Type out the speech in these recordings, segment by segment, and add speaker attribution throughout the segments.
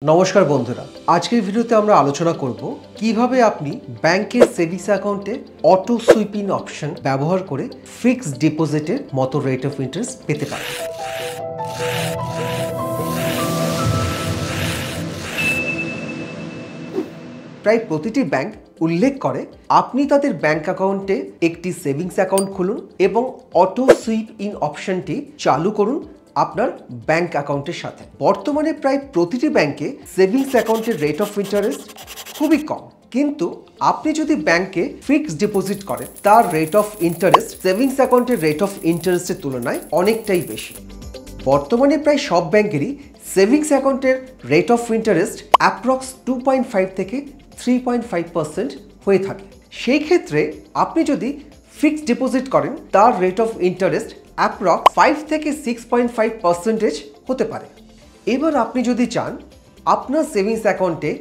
Speaker 1: নমস্কার বন্ধুরা, আজকের ভিডিওতে আমরা আলোচনা করব কিভাবে আপনি ব্যাংকের সেভিংস অ্যাকাউন্টে অটো সুইপ ইন অপশন ব্যবহার করে ফিক্সড ডিপোজিটের মতো রেট অফ ইন্টারেস্ট পেতে পারেন। প্রায় প্রতিটি ব্যাংক উল্লেখ করে আপনি তাদের ব্যাংক অ্যাকাউন্টে একটি সেভিংস অ্যাকাউন্ট খুলুন এবং অটো সুইপ ইন অপশনটি চালু করুন আপনার ব্যাংক অ্যাকাউন্টের সাথে। বর্তমানে প্রায় প্রতিটি ব্যাংকে সেভিংস অ্যাকাউন্টের রেট অফ ইন্টারেস্ট খুবই কম, কিন্তু আপনি যদি ব্যাংকে ফিক্সড ডিপোজিট করেন তার রেট অফ ইন্টারেস্ট সেভিংস অ্যাকাউন্টের রেট অফ ইন্টারেস্টের তুলনায় অনেকটাই বেশি। বর্তমানে প্রায় সব ব্যাংকেরই সেভিংস অ্যাকাউন্টের রেট অফ ইন্টারেস্ট অ্যাপ্রক্স 2.5 থেকে 3.5% হয়ে থাকে। সেই ক্ষেত্রে আপনি যদি ফিক্সড ডিপোজিট করেন তার রেট অফ ইন্টারেস্ট অ্যাপ্রক্স 5 থেকে 6.5% হতে পারে। এবার আপনি যদি চান আপনার সেভিংস অ্যাকাউন্টে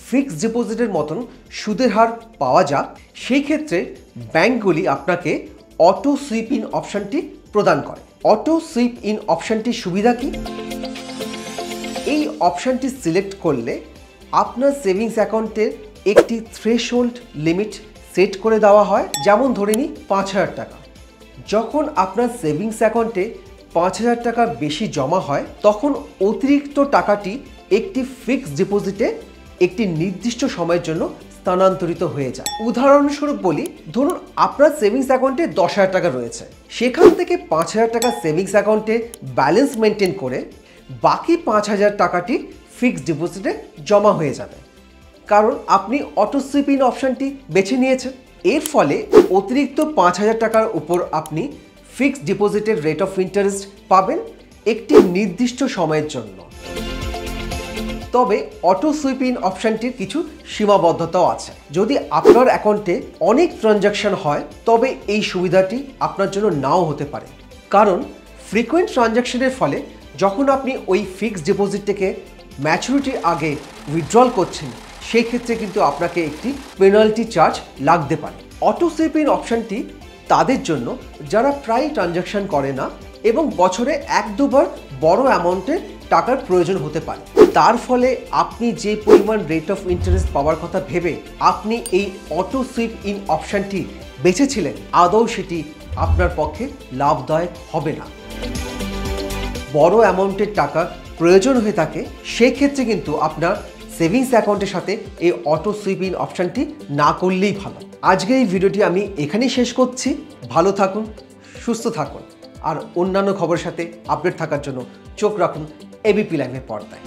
Speaker 1: ফিক্সড ডিপোজিটের মতন সুদের হার পাওয়া যাক, সেই ক্ষেত্রে ব্যাংকগুলি আপনাকে অটো সুইপ ইন অপশনটি প্রদান করে। অটো সুইপ ইন অপশনটির সুবিধা কি? এই অপশনটি সিলেক্ট করলে আপনার সেভিংস অ্যাকাউন্টের একটি থ্রেশহোল্ড লিমিট সেট করে দেওয়া হয়, যেমন ধরে নিই 5,000 টাকা। যখন আপনার সেভিংস অ্যাকাউন্টে 5,000 টাকা বেশি জমা হয় তখন অতিরিক্ত টাকাটি একটি ফিক্সড ডিপোজিটে একটি নির্দিষ্ট সময়ের জন্য স্থানান্তরিত হয়ে যায়। উদাহরণস্বরূপ বলি, ধরুন আপনার সেভিংস অ্যাকাউন্টে 10,000 টাকা রয়েছে, সেখান থেকে 5,000 টাকা সেভিংস অ্যাকাউন্টে ব্যালেন্স মেনটেন করে বাকি 5,000 টাকাটি ফিক্সড ডিপোজিটে জমা হয়ে যাবে, কারণ আপনি অটো সুইপ ইন অপশনটি বেছে নিয়েছেন। এর ফলে অতিরিক্ত 5,000 টাকার উপর আপনি ফিক্সড ডিপোজিটের রেট অফ ইন্টারেস্ট পাবেন একটি নির্দিষ্ট সময়ের জন্য। তবে অটো সুইপ ইন অপশনটির কিছু সীমাবদ্ধতাও আছে। যদি আপনার অ্যাকাউন্টে অনেক ট্রানজ্যাকশন হয় তবে এই সুবিধাটি আপনার জন্য নাও হতে পারে, কারণ ফ্রিকোয়েন্ট ট্রানজ্যাকশনের ফলে যখন আপনি ওই ফিক্সড ডিপোজিটটিকে ম্যাচুরিটির আগে উইথড্রল করছেন, সেই ক্ষেত্রে কিন্তু আপনাকে একটি পেনাল্টি চার্জ লাগতে পারে। অটো সুইপ ইন অপশনটি তাদের জন্য যারা প্রায় ট্রানজ্যাকশন করে না এবং বছরে 1-2 বড় অ্যামাউন্টের টাকার প্রয়োজন হতে পারে। তার ফলে আপনি যে পরিমাণ রেট অফ ইন্টারেস্ট পাওয়ার কথা ভেবে আপনি এই অটো সুইপ ইন অপশনটি বেছেছিলেন, আদৌ সেটি আপনার পক্ষে লাভদায়ক হবে না। বড় অ্যামাউন্টের টাকা প্রয়োজন হয়ে থাকে, সেই ক্ষেত্রে কিন্তু আপনার সেভিংস অ্যাকাউন্টের সাথে এই অটো সুইপ ইন অপশনটি না করলেই ভালো। আজকে এই ভিডিওটি আমি এখানেই শেষ করছি। ভালো থাকুন, সুস্থ থাকুন, আর অন্যান্য খবরের সাথে আপডেট থাকার জন্য চোখ রাখুন এবিপি লাইভের পর্দায়।